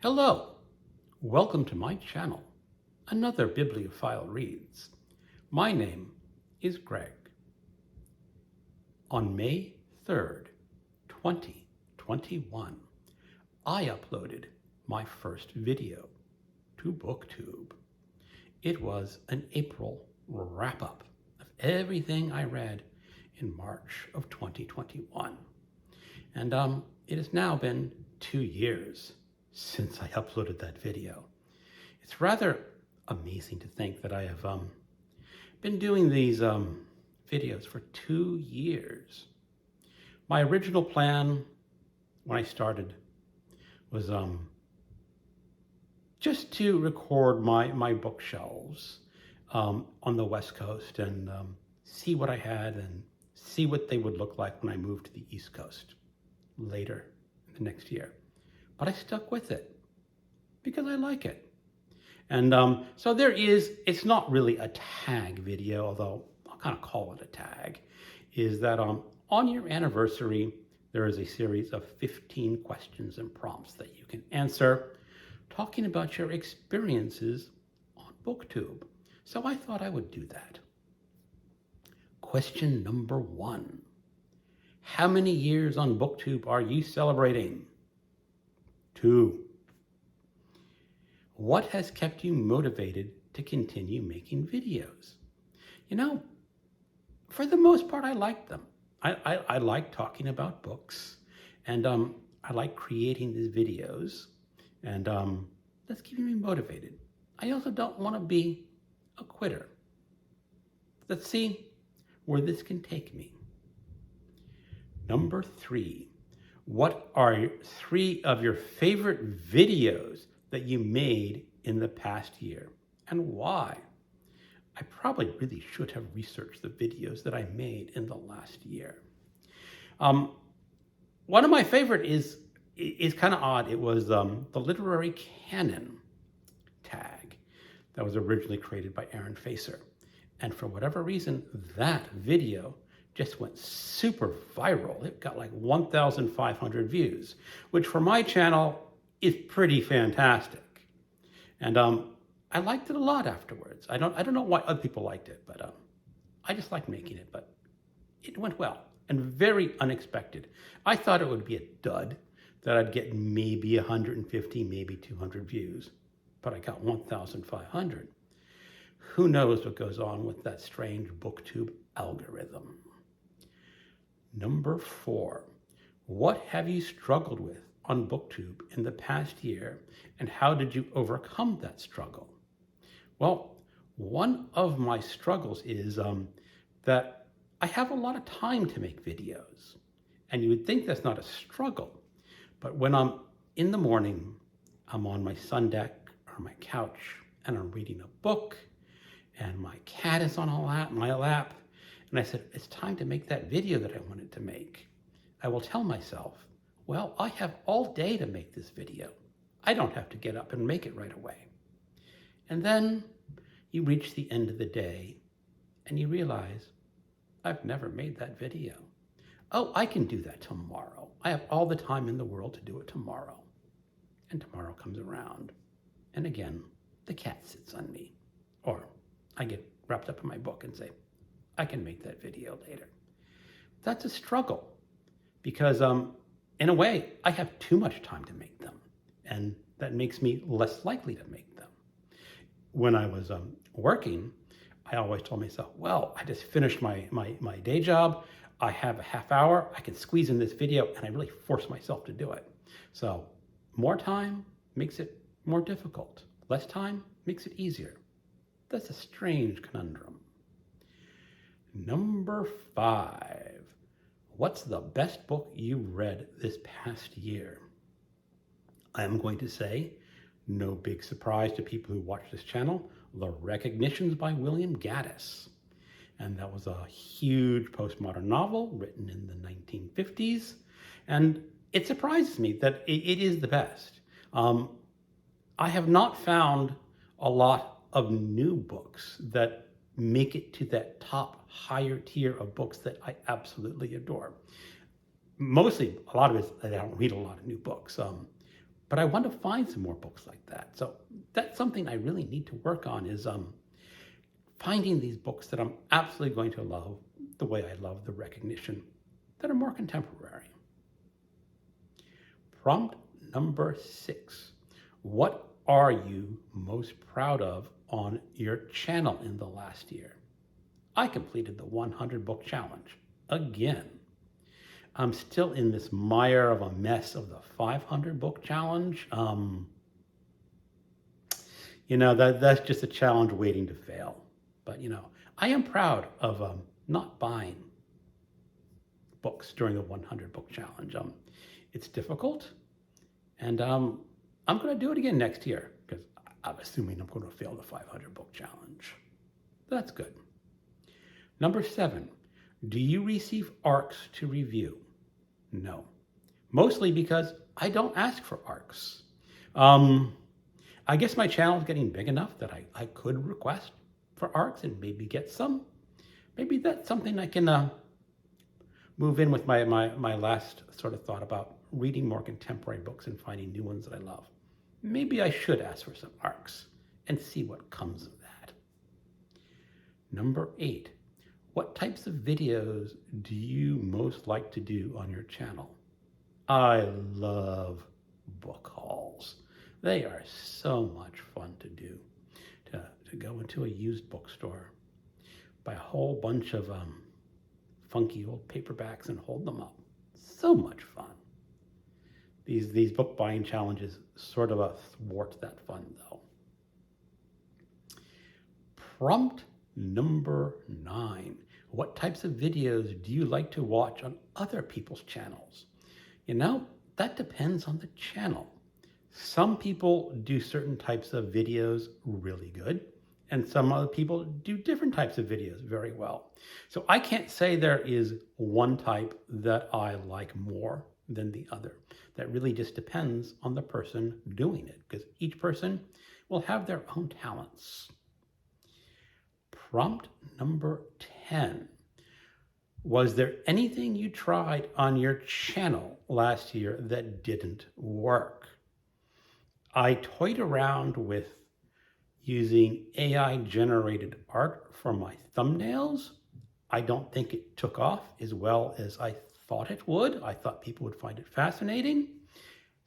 Hello, welcome to my channel, another Bibliophile Reads. My name is Greg. On May 3rd, 2021, I uploaded my first video to BookTube. It was an April wrap-up of everything I read in March of 2021. And it has now been 2 years since I uploaded that video. It's rather amazing to think that I have been doing these videos for 2 years. My original plan when I started was just to record my bookshelves on the West Coast and see what I had and see what they would look like when I moved to the East Coast later in the next year. But I stuck with it because I like it. And so it's not really a tag video, although I'll kind of call it a tag, is that on your anniversary, there is a series of 15 questions and prompts that you can answer, talking about your experiences on BookTube. So I thought I would do that. Question number 1. How many years on BookTube are you celebrating? 2. What has kept you motivated to continue making videos? You know, for the most part, I like them. I like talking about books, and I like creating these videos, and that's keeping me motivated. I also don't want to be a quitter. Let's see where this can take me. Number 3. What are 3 of your favorite videos that you made in the past year, and why? I probably really should have researched the videos that I made in the last year. One of my favorite is kind of odd. It was the literary canon tag that was originally created by Aaron Facer. And for whatever reason, that video just went super viral. It got like 1,500 views, which for my channel is pretty fantastic. And I liked it a lot afterwards. I don't know why other people liked it, but I just liked making it, but it went well and very unexpected. I thought it would be a dud, that I'd get maybe 150, maybe 200 views, but I got 1,500. Who knows what goes on with that strange BookTube algorithm? Number 4, what have you struggled with on BookTube in the past year, and how did you overcome that struggle? Well, one of my struggles is that I have a lot of time to make videos, and you would think that's not a struggle, but when I'm in the morning, I'm on my sun deck or my couch, and I'm reading a book, and my cat is on my lap, and I said, it's time to make that video that I wanted to make. I will tell myself, well, I have all day to make this video. I don't have to get up and make it right away. And then you reach the end of the day and you realize, I've never made that video. Oh, I can do that tomorrow. I have all the time in the world to do it tomorrow. And tomorrow comes around. And again, the cat sits on me. Or I get wrapped up in my book and say, I can make that video later. That's a struggle because in a way, I have too much time to make them, and that makes me less likely to make them. When I was working, I always told myself, well, I just finished my day job. I have a half hour. I can squeeze in this video, and I really force myself to do it. So more time makes it more difficult. Less time makes it easier. That's a strange conundrum. Number 5. What's the best book you read this past year? I am going to say, no big surprise to people who watch this channel, The Recognitions by William Gaddis. And that was a huge postmodern novel written in the 1950s. And it surprises me that it is the best. I have not found a lot of new books that make it to that top higher tier of books that I absolutely adore. Mostly, a lot of it is that I don't read a lot of new books. but I want to find some more books like that. So that's something I really need to work on, is finding these books that I'm absolutely going to love the way I love the recognition that are more contemporary. Prompt number 6. What are you most proud of on your channel in the last year? I completed the 100 book challenge again. I'm still in this mire of a mess of the 500 book challenge. That's just a challenge waiting to fail. But I am proud of not buying books during the 100 book challenge. It's difficult, and I'm going to do it again next year, because I'm assuming I'm going to fail the 500 book challenge. That's good. Number 7, do you receive ARCs to review? No, mostly because I don't ask for ARCs. I guess my channel is getting big enough that I could request for ARCs and maybe get some. Maybe that's something I can move in with my last sort of thought about reading more contemporary books and finding new ones that I love. Maybe I should ask for some ARCs and see what comes of that. Number 8, what types of videos do you most like to do on your channel? I love book hauls. They are so much fun to do. To go into a used bookstore, buy a whole bunch of funky old paperbacks and hold them up. So much fun. These book buying challenges sort of thwart that fun, though. Prompt number 9. What types of videos do you like to watch on other people's channels? That depends on the channel. Some people do certain types of videos really good, and some other people do different types of videos very well. So I can't say there is one type that I like more than the other. That really just depends on the person doing it, because each person will have their own talents. Prompt number 10. Was there anything you tried on your channel last year that didn't work? I toyed around with using AI-generated art for my thumbnails. I don't think it took off as well as I thought it would. I thought people would find it fascinating.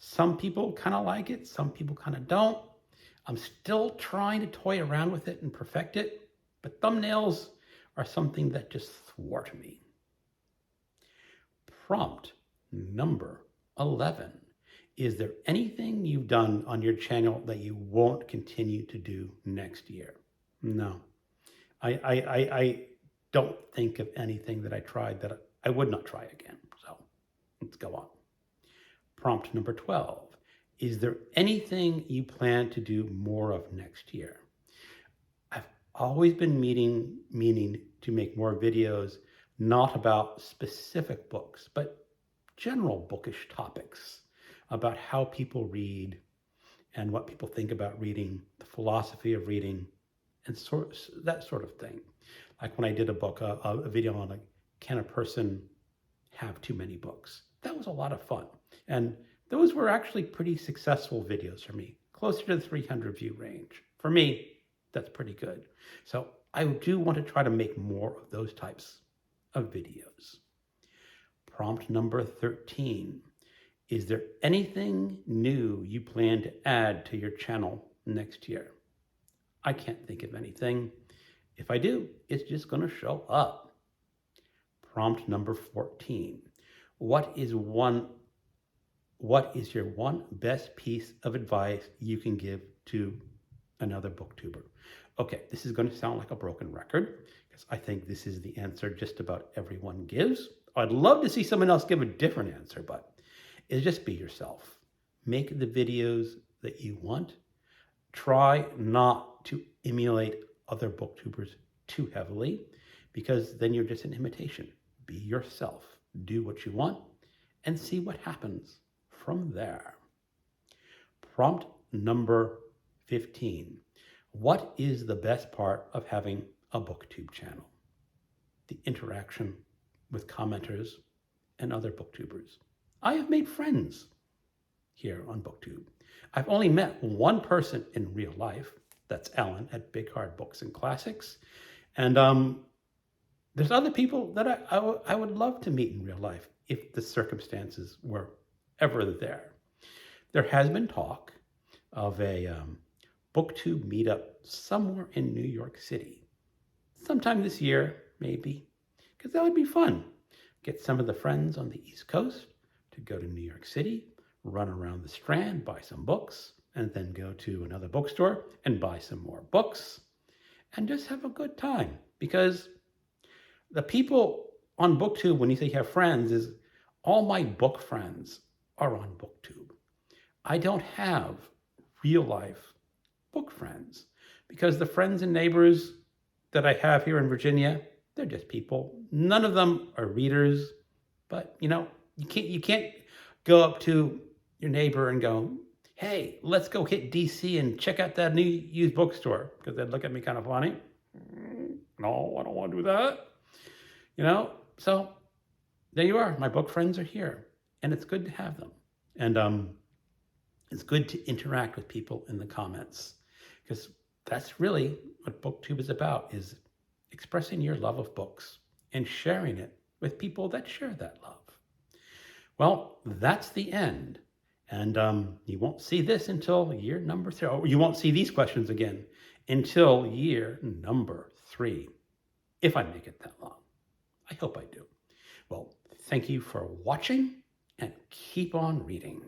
Some people kind of like it, some people kind of don't. I'm still trying to toy around with it and perfect it, but thumbnails are something that just thwart me. Prompt number 11. Is there anything you've done on your channel that you won't continue to do next year? No. I don't think of anything that I tried that I would not try again. So let's go on. Prompt number 12. Is there anything you plan to do more of next year? I've always been meaning to make more videos, not about specific books, but general bookish topics, about how people read and what people think about reading, the philosophy of reading, and that sort of thing. Like when I did a video on, like, can a person have too many books? That was a lot of fun. And those were actually pretty successful videos for me, closer to the 300 view range. For me, that's pretty good. So I do want to try to make more of those types of videos. Prompt number 13. Is there anything new you plan to add to your channel next year? I can't think of anything. If I do, it's just going to show up. Prompt number 14. What is your one best piece of advice you can give to another booktuber? Okay, this is going to sound like a broken record, because I think this is the answer just about everyone gives. I'd love to see someone else give a different answer, but is just be yourself. Make the videos that you want. Try not to emulate other booktubers too heavily, because then you're just an imitation. Be yourself. Do what you want and see what happens from there. Prompt number 15. What is the best part of having a BookTube channel? The interaction with commenters and other booktubers. I have made friends here on BookTube. I've only met one person in real life. That's Ellen at Big Hard Books and Classics. And there's other people that I would love to meet in real life if the circumstances were ever there. There has been talk of a BookTube meetup somewhere in New York City. Sometime this year, maybe, because that would be fun. Get some of the friends on the East Coast to go to New York City, run around the Strand, buy some books, and then go to another bookstore and buy some more books and just have a good time. Because the people on BookTube, when you say you have friends, is all my book friends are on BookTube. I don't have real life book friends because the friends and neighbors that I have here in Virginia, they're just people. None of them are readers, but you can't go up to your neighbor and go, hey, let's go hit DC and check out that new used bookstore, because they'd look at me kind of funny. No, I don't want to do that. So there you are. My book friends are here, and it's good to have them. And it's good to interact with people in the comments, because that's really what BookTube is about, is expressing your love of books and sharing it with people that share that love. Well, that's the end. And you won't see this until year number 3. Or you won't see these questions again until year number 3, if I make it that long. I hope I do. Well, thank you for watching, and keep on reading.